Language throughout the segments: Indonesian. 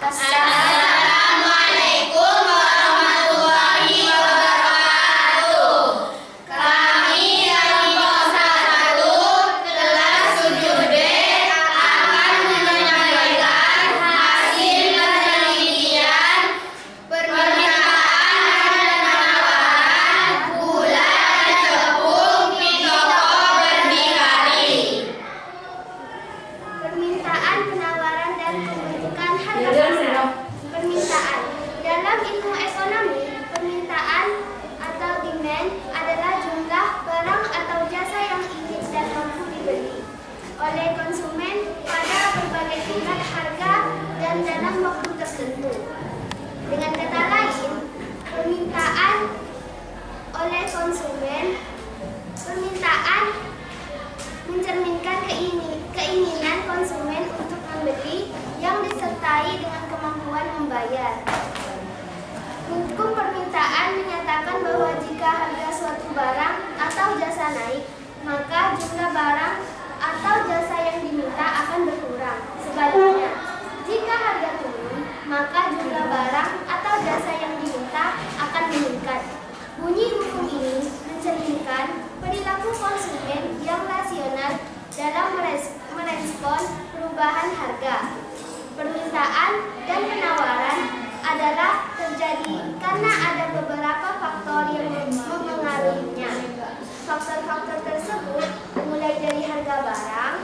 Assalamualaikum warahmatullahi wabarakatuh. Kami dari kelas 1 kelas 7B akan menyampaikan hasil penelitian permintaan dan penawaran gula dan tepung di toko berdikari. Permintaan, penawaran, dan pembentukan harga pasar. Permintaan. Dalam ilmu ekonomi, permintaan atau demand adalah jumlah barang atau jasa yang ingin dan mampu dibeli oleh konsumen pada berbagai tingkat harga dan dalam waktu tertentu. Dengan kata lain, permintaan oleh konsumen, permintaan mencerminkan keinginan konsumen untuk membeli yang disertai dengan kemampuan membayar. Hukum permintaan menyatakan bahwa jika harga suatu barang atau jasa naik, maka jumlah barang atau jasa yang diminta akan berkurang. Sebaliknya, jika harga turun, maka jumlah barang atau jasa yang diminta akan meningkat. Bunyi hukum ini mencerminkan perilaku konsumen yang rasional dalam merespon perubahan harga. Permintaan dan penawaran adalah terjadi karena ada beberapa faktor yang mempengaruhinya. Faktor-faktor tersebut mulai dari harga barang,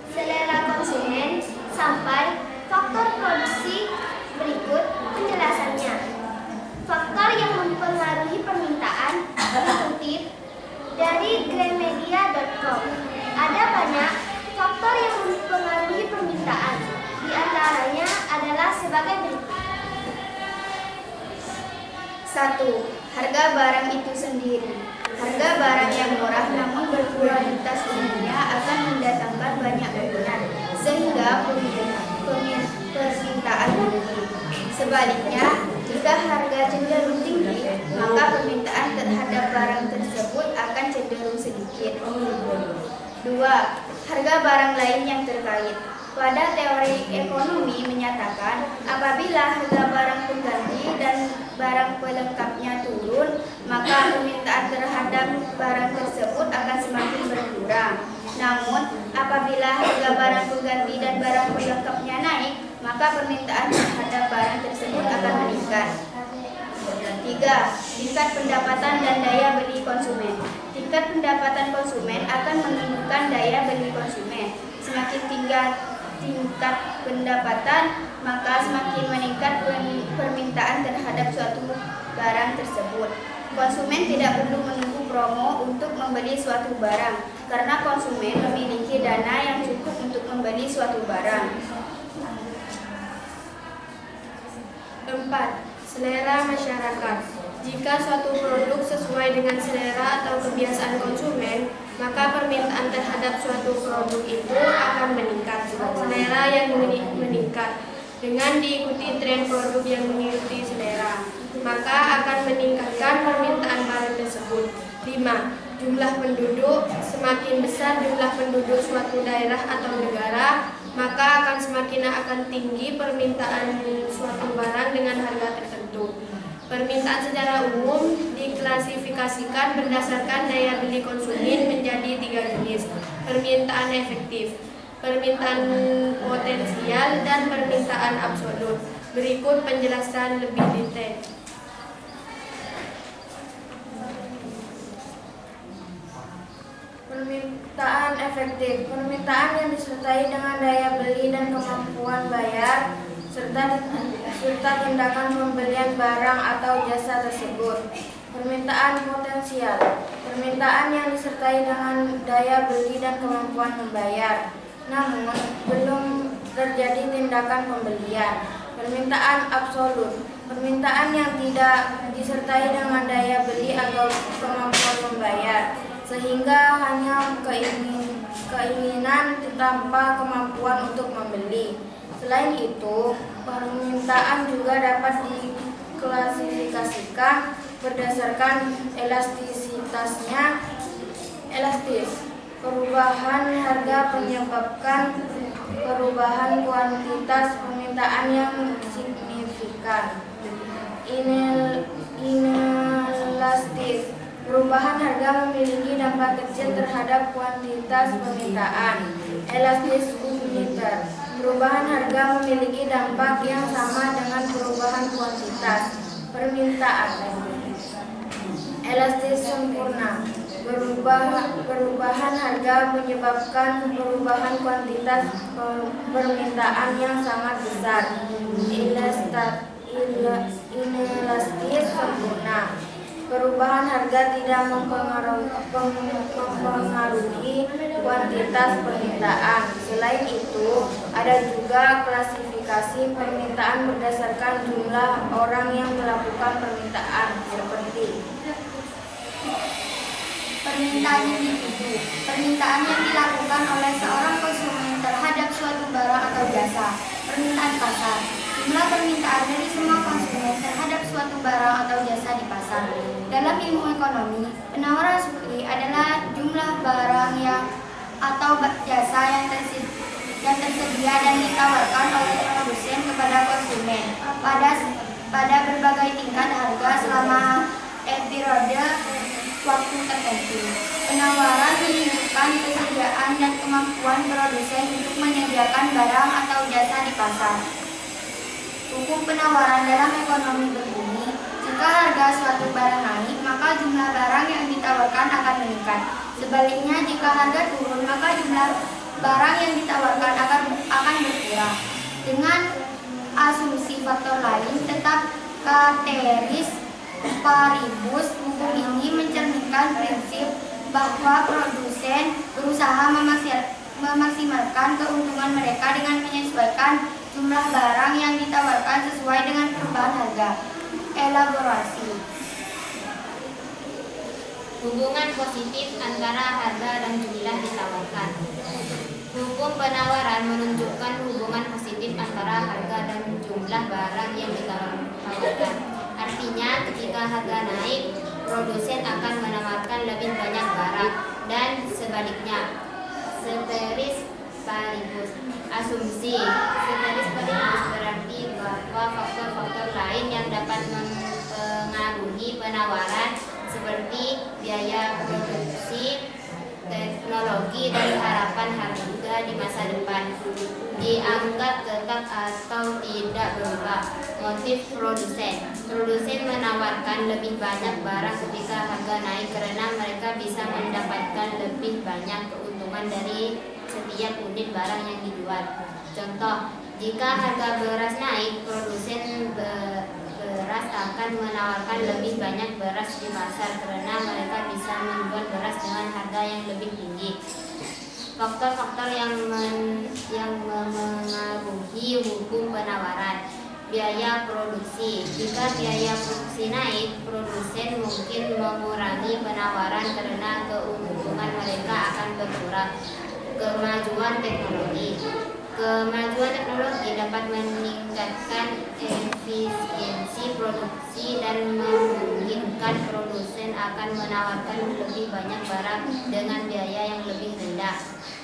selera konsumen, sampai faktor produksi. Berikut penjelasannya. Faktor yang mempengaruhi permintaan dikutip dari Gramedia.com. Ada banyak faktor yang mempengaruhi permintaan. Di antaranya adalah sebagai berikut. 1. Harga barang itu sendiri. Harga barang yang murah namun berkualitas tingginya akan mendatangkan banyak peminat, sehingga permintaan tinggi. Sebaliknya, jika harga cenderung tinggi, maka permintaan terhadap barang tersebut akan cenderung sedikit. 2. Harga barang lain yang terkait. Pada teori ekonomi menyatakan, apabila harga barang pengganti dan barang pelengkapnya turun, maka permintaan terhadap barang tersebut akan semakin berkurang. Namun, apabila harga barang pengganti dan barang pelengkapnya naik, maka permintaan terhadap barang tersebut akan meningkat. 3. Tingkat pendapatan dan daya beli konsumen. Tingkat pendapatan konsumen akan menentukan daya beli konsumen. Semakin tingkat pendapatan, maka semakin meningkat permintaan terhadap suatu barang tersebut. Konsumen tidak perlu menunggu promo untuk membeli suatu barang, karena konsumen memiliki dana yang cukup untuk membeli suatu barang. 4. Selera masyarakat. Jika suatu produk sesuai dengan selera atau kebiasaan konsumen, maka permintaan terhadap suatu produk itu akan meningkat. Selera yang meningkat dengan diikuti tren produk yang mengikuti selera, maka akan meningkatkan permintaan barang tersebut. 5. Jumlah penduduk. Semakin besar jumlah penduduk suatu daerah atau negara, maka akan semakin tinggi permintaan suatu barang dengan harga tertentu. Permintaan secara umum diklasifikasikan berdasarkan daya beli konsumen menjadi 3 jenis: permintaan efektif, permintaan potensial, dan permintaan absolut. Berikut penjelasan lebih detail. Permintaan efektif. Permintaan yang disertai dengan daya beli dan kemampuan bayar serta tindakan pembelian barang atau jasa tersebut. Permintaan potensial. Permintaan yang disertai dengan daya beli dan kemampuan membayar, namun belum terjadi tindakan pembelian. Permintaan absolut. Permintaan yang tidak disertai dengan daya beli atau kemampuan membayar, sehingga hanya keinginan tanpa kemampuan untuk membeli. Selain itu, permintaan juga dapat diklasifikasikan berdasarkan elastisitasnya. Elastis. Perubahan harga menyebabkan perubahan kuantitas permintaan yang signifikan. Inelastis. Perubahan harga memiliki dampak kecil terhadap kuantitas permintaan. Elastis uniter. Perubahan harga memiliki dampak yang sama dengan perubahan kuantitas permintaan. Elastis sempurna. Perubahan harga menyebabkan perubahan kuantitas permintaan yang sangat besar. Inelastis sempurna. Perubahan harga tidak mempengaruhi kuantitas permintaan. Selain itu, ada juga klasifikasi permintaan berdasarkan jumlah orang yang melakukan permintaan, seperti permintaan individu. Permintaan yang dilakukan oleh seorang konsumen terhadap suatu barang atau jasa. Permintaan pasar. Jumlah permintaan dari semua konsumen terhadap suatu barang atau jasa di pasar. Dalam ilmu ekonomi, penawaran supply adalah jumlah barang atau jasa yang tersedia dan ditawarkan oleh produsen kepada konsumen pada berbagai tingkat harga selama periode waktu tertentu. Penawaran menunjukkan kesediaan dan kemampuan produsen untuk menyediakan barang atau jasa di pasar. Hukum penawaran dalam ekonomi berbunyi, jika harga suatu barang naik, maka jumlah barang yang ditawarkan akan meningkat. Sebaliknya, jika harga turun, maka jumlah barang yang ditawarkan akan berkurang. Dengan asumsi faktor lain, tetap ceteris paribus, hukum ini mencerminkan prinsip bahwa produsen berusaha memaksimalkan keuntungan mereka dengan menyesuaikan jumlah barang yang ditawarkan sesuai dengan perubahan harga. Elaborasi. Hubungan positif antara harga dan jumlah ditawarkan. Hukum penawaran menunjukkan hubungan positif antara harga dan jumlah barang yang ditawarkan. Artinya, ketika harga naik, produsen akan menawarkan lebih banyak barang dan sebaliknya. Ceteris paribus. Asumsi ceteris paribus berarti bahwa faktor-faktor lain yang dapat mempengaruhi penawaran seperti biaya produksi, teknologi, dan harapan harga di masa depan dianggap tetap atau tidak berubah. Motif produsen. Produsen menawarkan lebih banyak barang ketika harga naik karena mereka bisa mendapatkan lebih banyak keuntungan dari setiap unit barang yang dijual. Contoh, jika harga beras naik, produsen beras akan menawarkan lebih banyak beras di pasar karena mereka bisa menjual beras dengan harga yang lebih tinggi. Faktor-faktor yang memengaruhi hukum penawaran. Biaya produksi. Jika biaya produksi naik, produsen mungkin mengurangi penawaran karena keuntungan mereka akan berkurang. Kemajuan teknologi. Kemajuan teknologi dapat meningkatkan efisiensi produksi dan memungkinkan produsen akan menawarkan lebih banyak barang dengan biaya yang lebih rendah.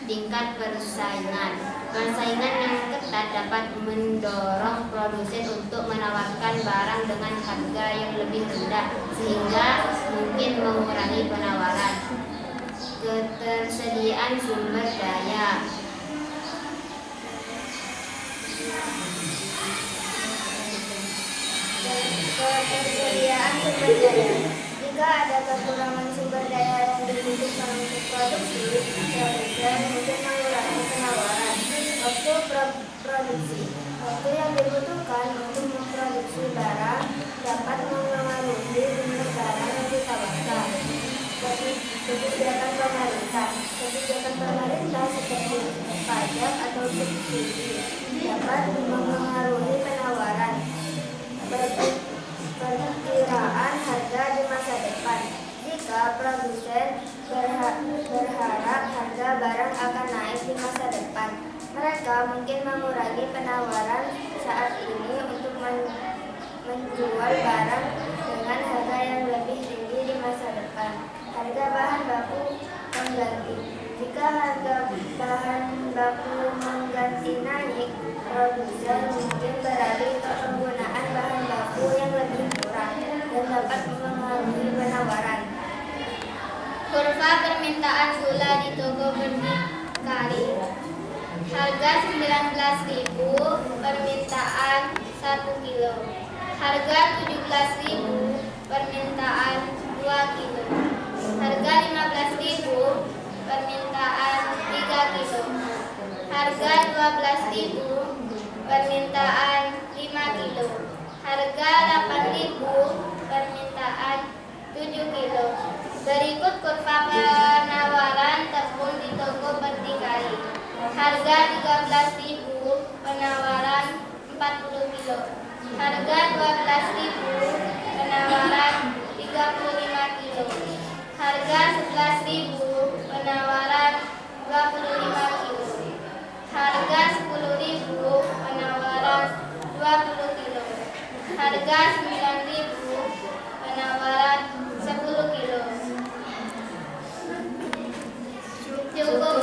Tingkat persaingan. Persaingan yang ketat dapat mendorong produsen untuk menawarkan barang dengan harga yang lebih rendah sehingga mungkin mengurangi penawaran. Ketersediaan sumber daya. Ketersediaan sumber daya. Jika ada kekurangan sumber daya yang dibutuhkan untuk produksi, produsen mungkin mengurangi penawaran. Waktu produksi. Waktu yang dibutuhkan untuk memproduksi barang dapat mempengaruhi jumlah barang yang ditawarkan. Kebijakan pemerintah. Kebijakan pemerintah seperti pajak atau subsidi dapat mempengaruhi penawaran. Perkiraan harga di masa depan. Jika produsen berharap harga barang akan naik di masa depan, mereka mungkin mengurangi penawaran saat ini untuk menjual barang dengan harga yang lebih tinggi di masa depan. Harga bahan baku pengganti. Jika harga bahan baku mengganti naik, produsen mungkin beralih ke penggunaan bahan baku yang lebih murah dan dapat mempengaruhi penawaran. Kurva permintaan gula di toko berdikari. Harga 19.000, permintaan 1 kilo. Harga 17.000, permintaan 2 kilo. Harga 15.000, permintaan 3 kilo. Harga 12.000, permintaan 5 kilo. Harga 8.000, permintaan 7 kilo. Berikut kurva penawaran tepung di toko berdikari. Harga 13.000, penawaran 40 kilo. Harga 12.000, penawaran 35 kilo. Harga 11.000, penawaran 25 kilo. Harga 10.000, penawaran 20 kilo. Harga 9.000, penawaran 10 kilo. Cukup